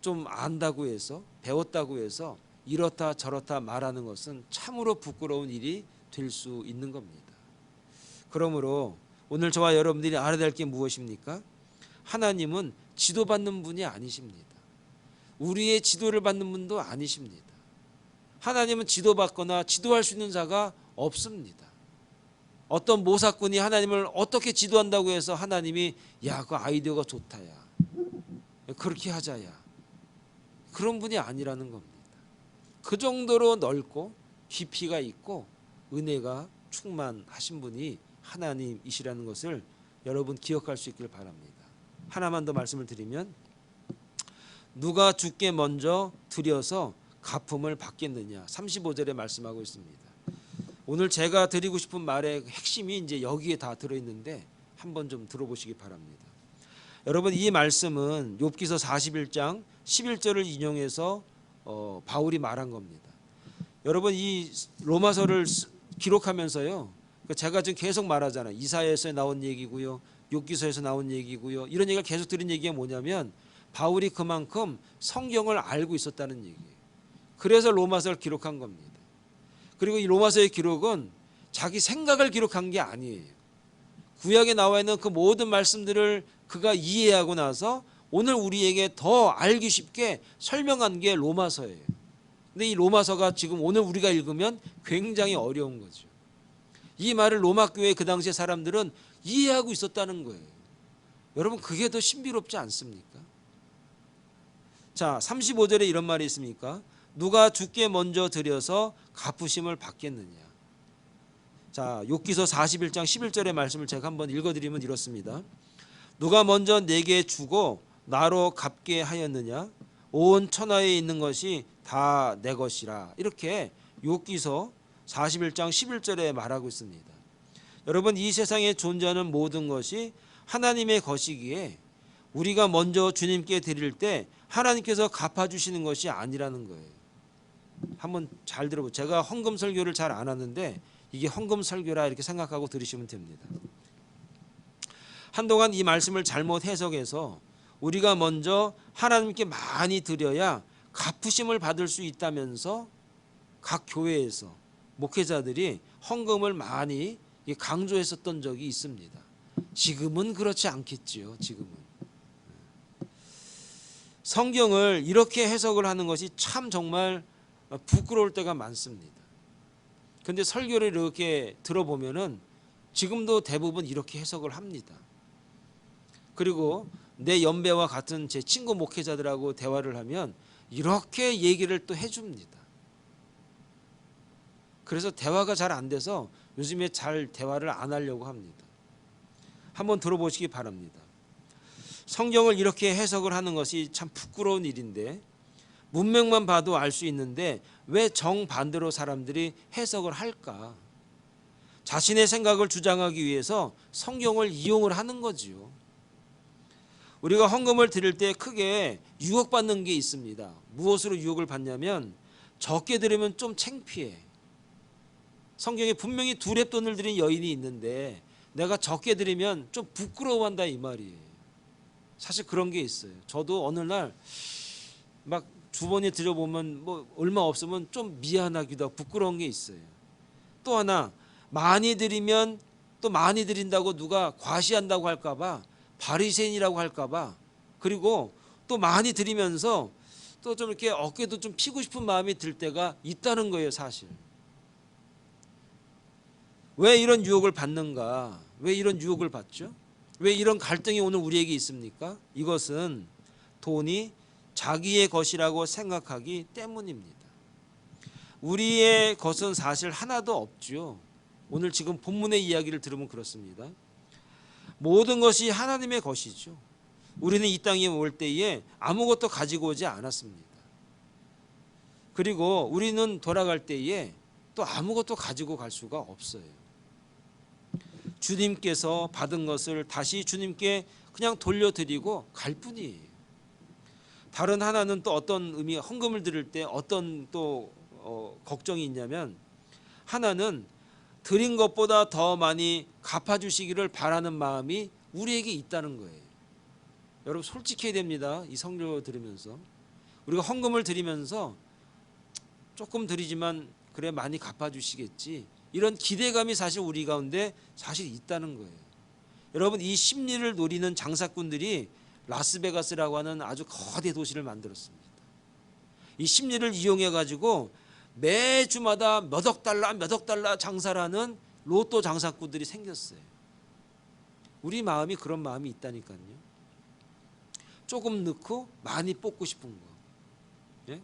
A: 좀 안다고 해서 배웠다고 해서 이렇다 저렇다 말하는 것은 참으로 부끄러운 일이 될 수 있는 겁니다. 그러므로 오늘 저와 여러분들이 알아야 될 게 무엇입니까? 하나님은 지도받는 분이 아니십니다. 우리의 지도를 받는 분도 아니십니다. 하나님은 지도받거나 지도할 수 있는 자가 없습니다. 어떤 모사꾼이 하나님을 어떻게 지도한다고 해서 하나님이 야, 그 아이디어가 좋다, 야, 그렇게 하자, 야, 그런 분이 아니라는 겁니다. 그 정도로 넓고 깊이가 있고 은혜가 충만하신 분이 하나님이시라는 것을 여러분 기억할 수 있길 바랍니다. 하나만 더 말씀을 드리면 누가 주께 먼저 드려서 갚음을 받겠느냐. 35절에 말씀하고 있습니다. 오늘 제가 드리고 싶은 말의 핵심이 이제 여기에 다 들어있는데 한번 좀 들어보시기 바랍니다. 여러분, 이 말씀은 욥기서 41장 11절을 인용해서 바울이 말한 겁니다. 여러분, 이 로마서를 기록하면서요, 제가 지금 계속 말하잖아요. 이사야에서 나온 얘기고요, 욥기서에서 나온 얘기고요. 이런 얘기를 계속 드린 얘기가 뭐냐면 바울이 그만큼 성경을 알고 있었다는 얘기예요. 그래서 로마서를 기록한 겁니다. 그리고 이 로마서의 기록은 자기 생각을 기록한 게 아니에요. 구약에 나와 있는 그 모든 말씀들을 그가 이해하고 나서 오늘 우리에게 더 알기 쉽게 설명한 게 로마서예요. 근데 이 로마서가 지금 오늘 우리가 읽으면 굉장히 어려운 거죠. 이 말을 로마 교회 그 당시의 사람들은 이해하고 있었다는 거예요. 여러분, 그게 더 신비롭지 않습니까? 자, 35절에 이런 말이 있습니까? 누가 주께 먼저 드려서 갚으심을 받겠느냐. 자, 욥기서 41장 11절의 말씀을 제가 한번 읽어드리면 이렇습니다. 누가 먼저 내게 주고 나로 갚게 하였느냐. 온 천하에 있는 것이 다 내 것이라. 이렇게 욥기서 41장 11절에 말하고 있습니다. 여러분, 이 세상에 존재하는 모든 것이 하나님의 것이기에 우리가 먼저 주님께 드릴 때 하나님께서 갚아주시는 것이 아니라는 거예요. 한번 잘 들어보세요. 제가 헌금 설교를 잘 안 하는데 이게 헌금 설교라 이렇게 생각하고 들으시면 됩니다. 한동안 이 말씀을 잘못 해석해서 우리가 먼저 하나님께 많이 드려야 갚으심을 받을 수 있다면서 각 교회에서 목회자들이 헌금을 많이 강조했었던 적이 있습니다. 지금은 그렇지 않겠지요. 지금은. 성경을 이렇게 해석을 하는 것이 참 정말 부끄러울 때가 많습니다. 그런데 설교를 이렇게 들어보면은 지금도 대부분 이렇게 해석을 합니다. 그리고 내 연배와 같은 제 친구 목회자들하고 대화를 하면 이렇게 얘기를 또 해줍니다. 그래서 대화가 잘 안 돼서 요즘에 잘 대화를 안 하려고 합니다. 한번 들어보시기 바랍니다. 성경을 이렇게 해석을 하는 것이 참 부끄러운 일인데 문맥만 봐도 알 수 있는데 왜 정반대로 사람들이 해석을 할까? 자신의 생각을 주장하기 위해서 성경을 이용을 하는 거지요. 우리가 헌금을 드릴 때 크게 유혹받는 게 있습니다. 무엇으로 유혹을 받냐면 적게 드리면 좀 창피해. 성경에 분명히 두 렙돈을 드린 여인이 있는데 내가 적게 드리면 좀 부끄러워한다 이 말이에요. 사실 그런 게 있어요. 저도 어느 날 막 주머니에 들여보면 뭐 얼마 없으면 좀 미안하기도 하고 부끄러운 게 있어요. 또 하나, 많이 드리면 또 많이 드린다고 누가 과시한다고 할까 봐, 바리새인이라고 할까 봐, 그리고 또 많이 드리면서 또 좀 이렇게 어깨도 좀 피고 싶은 마음이 들 때가 있다는 거예요. 사실 왜 이런 유혹을 받는가? 왜 이런 유혹을 받죠? 왜 이런 갈등이 오늘 우리에게 있습니까? 이것은 돈이 자기의 것이라고 생각하기 때문입니다. 우리의 것은 사실 하나도 없죠. 오늘 지금 본문의 이야기를 들으면 그렇습니다. 모든 것이 하나님의 것이죠. 우리는 이 땅에 올 때에 아무것도 가지고 오지 않았습니다. 그리고 우리는 돌아갈 때에 또 아무것도 가지고 갈 수가 없어요. 주님께서 받은 것을 다시 주님께 그냥 돌려드리고 갈 뿐이에요. 다른 하나는 또 어떤 의미, 헌금을 드릴 때 어떤 또 걱정이 있냐면, 하나는 드린 것보다 더 많이 갚아주시기를 바라는 마음이 우리에게 있다는 거예요. 여러분 솔직해야 됩니다. 이 성경 들으면서 우리가 헌금을 드리면서 조금 드리지만 그래 많이 갚아주시겠지, 이런 기대감이 사실 우리 가운데 사실 있다는 거예요. 여러분, 이 심리를 노리는 장사꾼들이 라스베가스라고 하는 아주 거대 도시를 만들었습니다. 이 심리를 이용해 가지고 매주마다 몇 억 달러 장사라는 로또 장사꾼들이 생겼어요. 우리 마음이 그런 마음이 있다니까요. 조금 넣고 많이 뽑고 싶은 거. 예?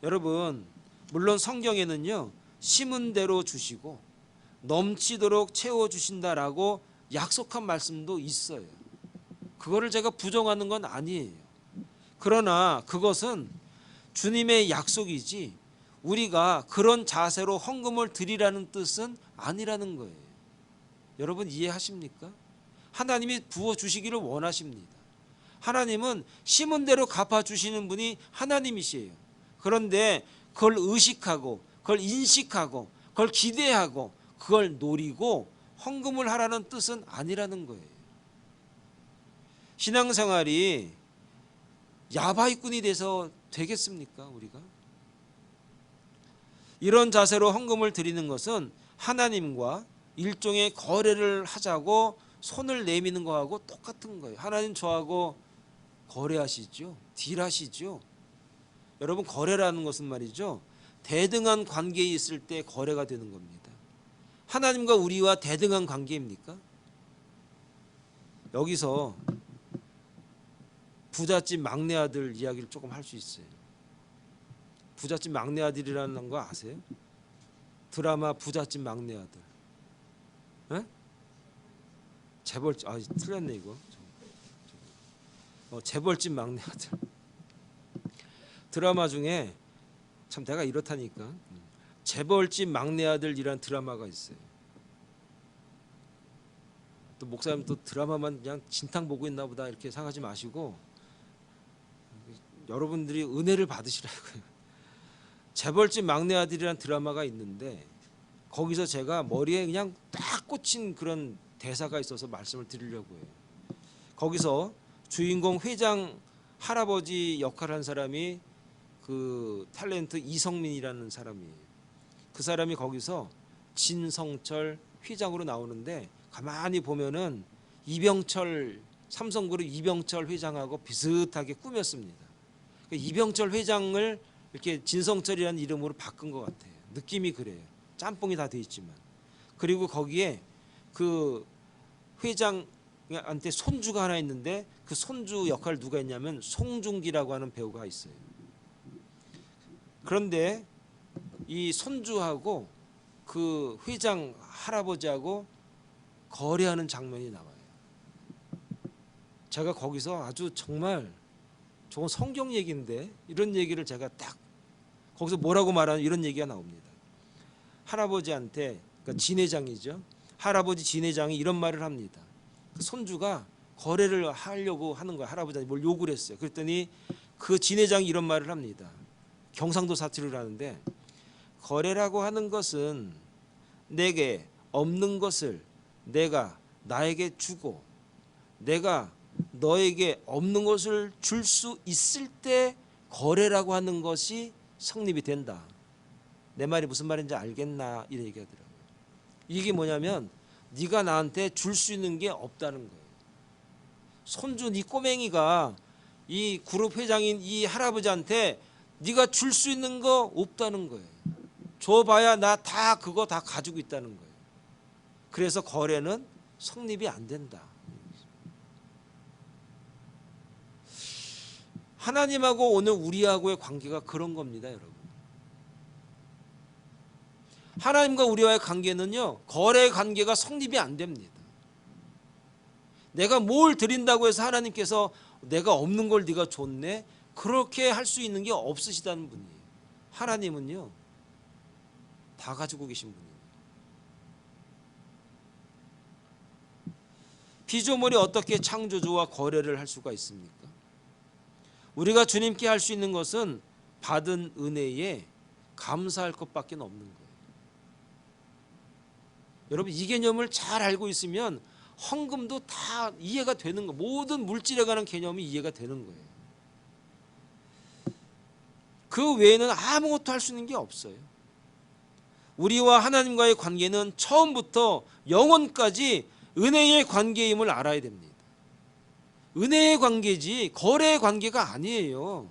A: 여러분, 물론 성경에는요, 심은 대로 주시고 넘치도록 채워주신다라고 약속한 말씀도 있어요. 그거를 제가 부정하는 건 아니에요. 그러나 그것은 주님의 약속이지 우리가 그런 자세로 헌금을 드리라는 뜻은 아니라는 거예요. 여러분 이해하십니까? 하나님이 부어주시기를 원하십니다. 하나님은 심은 대로 갚아주시는 분이 하나님이시에요. 그런데 그걸 의식하고 그걸 인식하고 그걸 기대하고 그걸 노리고 헌금을 하라는 뜻은 아니라는 거예요. 신앙생활이 야바이꾼이 돼서 되겠습니까? 우리가 이런 자세로 헌금을 드리는 것은 하나님과 일종의 거래를 하자고 손을 내미는 거하고 똑같은 거예요. 하나님 저하고 거래하시죠. 딜하시죠. 여러분, 거래라는 것은 말이죠, 대등한 관계에 있을 때 거래가 되는 겁니다. 하나님과 우리와 대등한 관계입니까? 여기서 부잣집 막내 아들 이야기를 조금 할 수 있어요. 부잣집 막내 아들이라는 거 아세요? 드라마 부잣집 막내 아들. 에? 재벌집, 틀렸네 이거. 재벌집 막내 아들. 드라마 중에 참 내가 이렇다니까. 재벌집 막내 아들이란 드라마가 있어요. 또 목사님 또 드라마만 그냥 진탕 보고 있나 보다 이렇게 생각하지 마시고 여러분들이 은혜를 받으시라고요. 재벌집 막내 아들이란 드라마가 있는데 거기서 제가 머리에 그냥 딱 꽂힌 그런 대사가 있어서 말씀을 드리려고 해요. 거기서 주인공 회장 할아버지 역할을 한 사람이 그 탤런트 이성민이라는 사람이에요. 그 사람이 거기서 진성철 회장으로 나오는데 가만히 보면은 이병철, 삼성그룹 이병철 회장하고 비슷하게 꾸몄습니다. 이병철 회장을 이렇게 진성철이라는 이름으로 바꾼 것 같아요. 느낌이 그래요. 짬뽕이 다 돼 있지만. 그리고 거기에 그 회장한테 손주가 하나 있는데 그 손주 역할을 누가 했냐면 송중기라고 하는 배우가 있어요. 그런데 이 손주하고 그 회장 할아버지하고 거래하는 장면이 나와요. 제가 거기서 아주 정말 저건 성경 얘기인데 이런 얘기를 제가 딱 거기서 뭐라고 말하는 이런 얘기가 나옵니다. 할아버지한테, 그러니까 진회장이죠. 할아버지 진회장이 이런 말을 합니다. 그 손주가 거래를 하려고 하는 거야. 할아버지한테 뭘 요구를 했어요. 그랬더니 그 진회장이 이런 말을 합니다. 경상도 사투리를 하는데, 거래라고 하는 것은 내게 없는 것을 내가 나에게 주고 내가 너에게 없는 것을 줄 수 있을 때 거래라고 하는 것이 성립이 된다. 내 말이 무슨 말인지 알겠나 이렇게 얘기하더라고요. 이게 뭐냐면 네가 나한테 줄 수 있는 게 없다는 거예요. 손주 네 꼬맹이가 이 그룹 회장인 이 할아버지한테 네가 줄 수 있는 거 없다는 거예요. 줘봐야 나 다 그거 다 가지고 있다는 거예요. 그래서 거래는 성립이 안 된다. 하나님하고 오늘 우리하고의 관계가 그런 겁니다, 여러분. 하나님과 우리와의 관계는요, 거래 관계가 성립이 안 됩니다. 내가 뭘 드린다고 해서 하나님께서 내가 없는 걸 네가 줬네, 그렇게 할 수 있는 게 없으시다는 분이에요. 하나님은요 다 가지고 계신 분이에요. 피조물이 어떻게 창조주와 거래를 할 수가 있습니까? 우리가 주님께 할 수 있는 것은 받은 은혜에 감사할 것밖에 없는 거예요. 여러분, 이 개념을 잘 알고 있으면 헌금도 다 이해가 되는 거, 모든 물질에 관한 개념이 이해가 되는 거예요. 그 외에는 아무것도 할 수 있는 게 없어요. 우리와 하나님과의 관계는 처음부터 영원까지 은혜의 관계임을 알아야 됩니다. 은혜의 관계지 거래의 관계가 아니에요.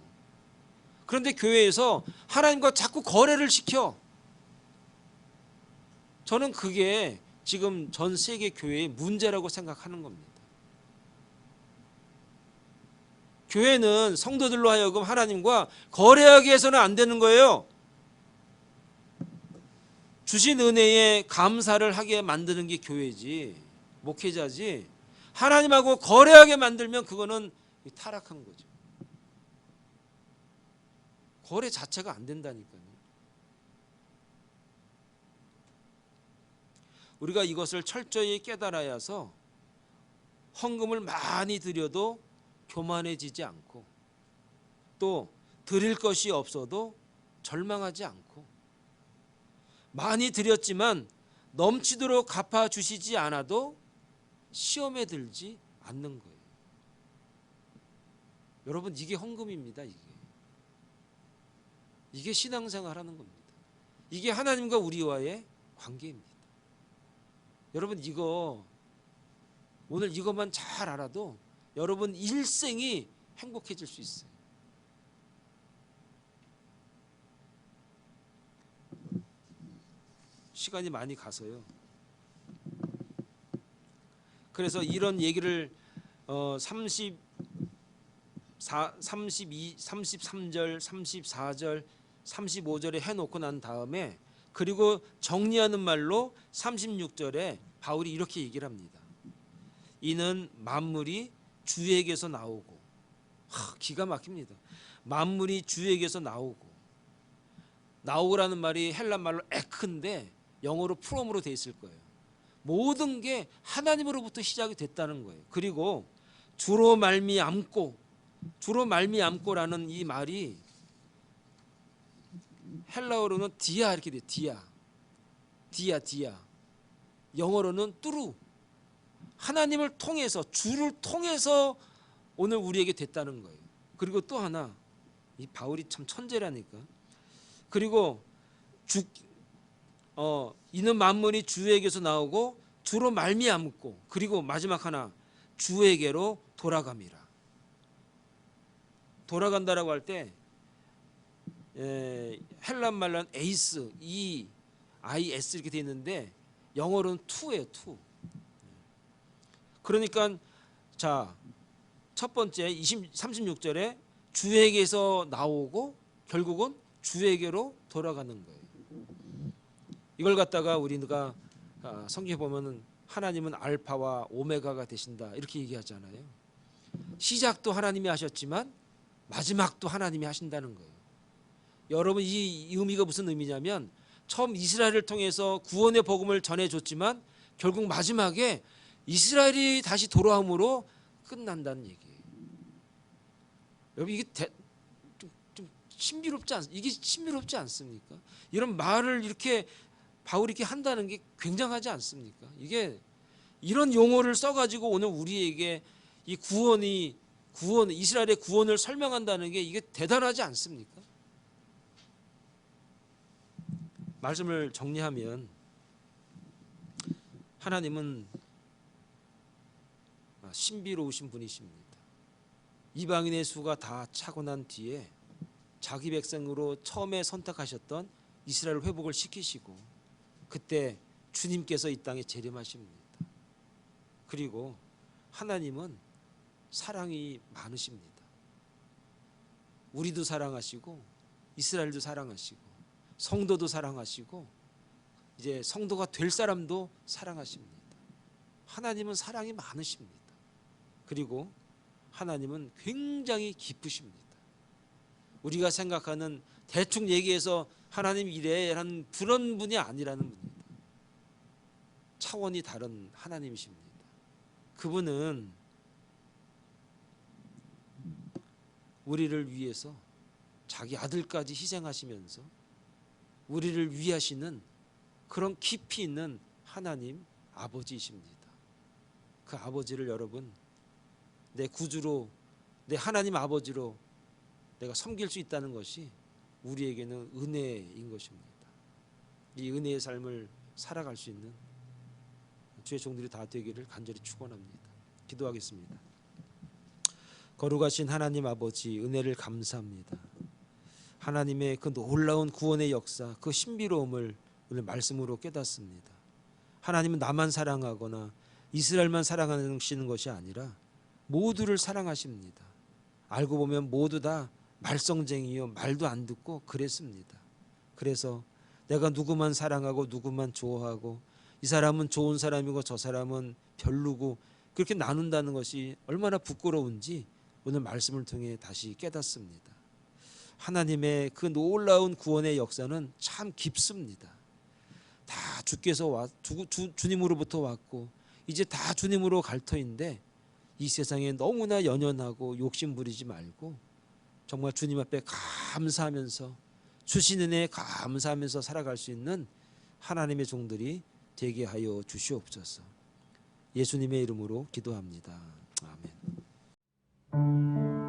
A: 그런데 교회에서 하나님과 자꾸 거래를 시켜. 저는 그게 지금 전 세계 교회의 문제라고 생각하는 겁니다. 교회는 성도들로 하여금 하나님과 거래하게 해서는 안 되는 거예요. 주신 은혜에 감사를 하게 만드는 게 교회지, 목회자지, 하나님하고 거래하게 만들면 그거는 타락한 거죠. 거래 자체가 안 된다니까요. 우리가 이것을 철저히 깨달아야 해서 헌금을 많이 드려도 교만해지지 않고, 또 드릴 것이 없어도 절망하지 않고, 많이 드렸지만 넘치도록 갚아주시지 않아도 시험에 들지 않는 거예요. 여러분, 이게 헌금입니다. 이게 신앙생활 하는 겁니다. 이게 하나님과 우리와의 관계입니다. 여러분 이거 오늘 이것만 잘 알아도 여러분 일생이 행복해질 수 있어요. 시간이 많이 가서요. 그래서 이런 얘기를 32, 33절, 34절, 35절에 해놓고 난 다음에 그리고 정리하는 말로 36절에 바울이 이렇게 얘기를 합니다. 이는 만물이 주에게서 나오고, 기가 막힙니다. 만물이 주에게서 나오고라는 말이 헬라 말로 에크인데 영어로 프롬으로 돼 있을 거예요. 모든 게 하나님으로부터 시작이 됐다는 거예요. 그리고 주로 말미암고라는 이 말이 헬라어로는 디아 이렇게 돼요. 디아. 영어로는 뚜루. 하나님을 통해서, 주를 통해서 오늘 우리에게 됐다는 거예요. 그리고 또 하나, 이 바울이 참 천재라니까. 그리고 이는 만물이 주에게서 나오고 주로 말미암고, 그리고 마지막 하나, 주에게로 돌아갑니다. 돌아간다라고 할 때 헬라 말로는 에이스, EIS 이렇게 돼 있는데 영어로는 to예요, to. 그러니까 자, 첫 번째 36절에 주에게서 나오고 결국은 주에게로 돌아가는 거예요. 이걸 갖다가 우리가 성경에 보면은 하나님은 알파와 오메가가 되신다 이렇게 얘기하잖아요. 시작도 하나님이 하셨지만 마지막도 하나님이 하신다는 거예요. 여러분 이 의미가 무슨 의미냐면 처음 이스라엘을 통해서 구원의 복음을 전해줬지만 결국 마지막에 이스라엘이 다시 돌아옴으로 끝난다는 얘기예요. 여러분 이게 좀 신비롭지 않습니까? 이런 말을 이렇게 바울이 이렇게 한다는 게 굉장하지 않습니까? 이게 이런 용어를 써가지고 오늘 우리에게 이 이스라엘의 구원을 설명한다는 게 이게 대단하지 않습니까? 말씀을 정리하면 하나님은 신비로우신 분이십니다. 이방인의 수가 다 차고 난 뒤에 자기 백성으로 처음에 선택하셨던 이스라엘 회복을 시키시고 그때 주님께서 이 땅에 재림하십니다. 그리고 하나님은 사랑이 많으십니다. 우리도 사랑하시고 이스라엘도 사랑하시고 성도도 사랑하시고 이제 성도가 될 사람도 사랑하십니다. 하나님은 사랑이 많으십니다. 그리고 하나님은 굉장히 기쁘십니다. 우리가 생각하는 대충 얘기해서 하나님 이래라는 그런 분이 아니라는 분입니다. 차원이 다른 하나님이십니다. 그분은 우리를 위해서 자기 아들까지 희생하시면서 우리를 위하시는 그런 깊이 있는 하나님 아버지이십니다. 그 아버지를 여러분 내 구주로, 내 하나님 아버지로 내가 섬길 수 있다는 것이 우리에게는 은혜인 것입니다. 이 은혜의 삶을 살아갈 수 있는 주의 종들이 다 되기를 간절히 축원합니다. 기도하겠습니다. 거룩하신 하나님 아버지, 은혜를 감사합니다. 하나님의 그 놀라운 구원의 역사, 그 신비로움을 오늘 말씀으로 깨닫습니다. 하나님은 나만 사랑하거나 이스라엘만 사랑하시는 것이 아니라 모두를 사랑하십니다. 알고 보면 모두 다 말썽쟁이요, 말도 안 듣고 그랬습니다. 그래서 내가 누구만 사랑하고 누구만 좋아하고 이 사람은 좋은 사람이고 저 사람은 별로고 그렇게 나눈다는 것이 얼마나 부끄러운지 오늘 말씀을 통해 다시 깨닫습니다. 하나님의 그 놀라운 구원의 역사는 참 깊습니다. 다 주님으로부터 왔고 이제 다 주님으로 갈 터인데 이 세상에 너무나 연연하고 욕심 부리지 말고 정말 주님 앞에 감사하면서 주신 은혜에 감사하면서 살아갈 수 있는 하나님의 종들이 되게 하여 주시옵소서. 예수님의 이름으로 기도합니다. 아멘.